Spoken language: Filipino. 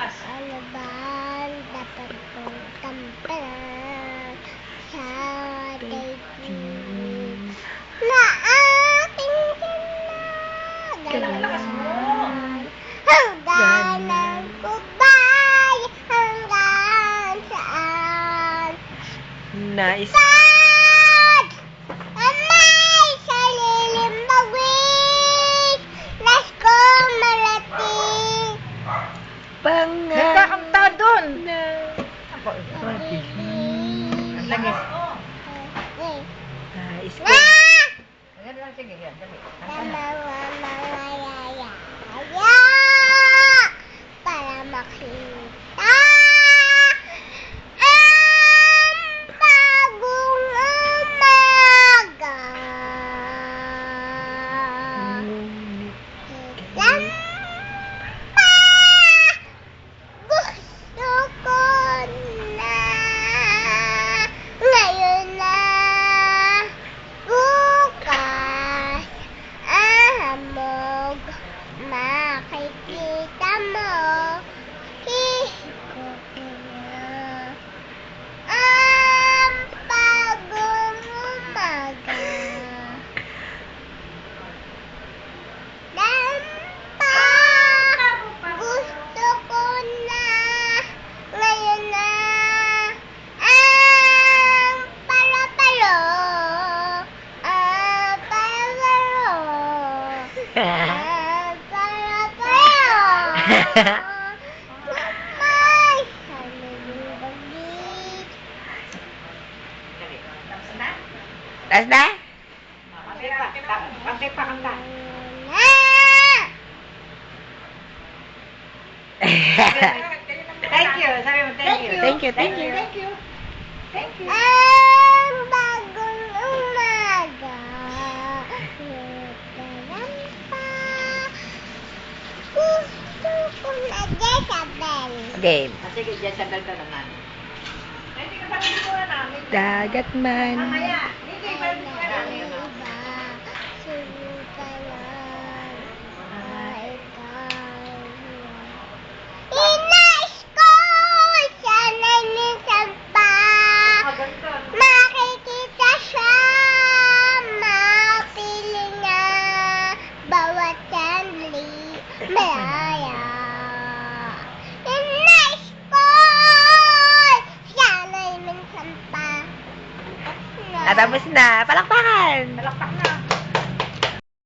Ano ba dapat kong tamparan sa daigdig na ating kinagalan? Hangganan ko ba'y hanggang saan? Nais Pag amay sa lilim bawis, las ko malating Nagkakanta doon. Lagi. Nais ko. Para makita ang bagong umaga. Lang pa gusto ko na ngayon na bukas hamog makikita mo ikot na ang bagong umaga. Lampa gusto ko na ngayon na ang palo-palo ang palo-palo ang palo-palo lumay sa lilim bawis. Tas na? Thank you. Sabi mo, thank you. Thank you, thank you. Thank you. Thank you. Ang bagong umaga, lampa gusto ko na Jezabel. Game. Sige, Jezabel ka naman. Hindi ka pa nagsimula namin. Dagat man. Mamaya. Hindi ka pa nagsimula namin. Iba, subukan lang, ikaw. Inais ko, sana'y minsan pa makikita siya, mapiling niya, bawat sandali, malaya. Inais ko, sana'y minsan pa. Tapos na. Palakpakan. Palakpak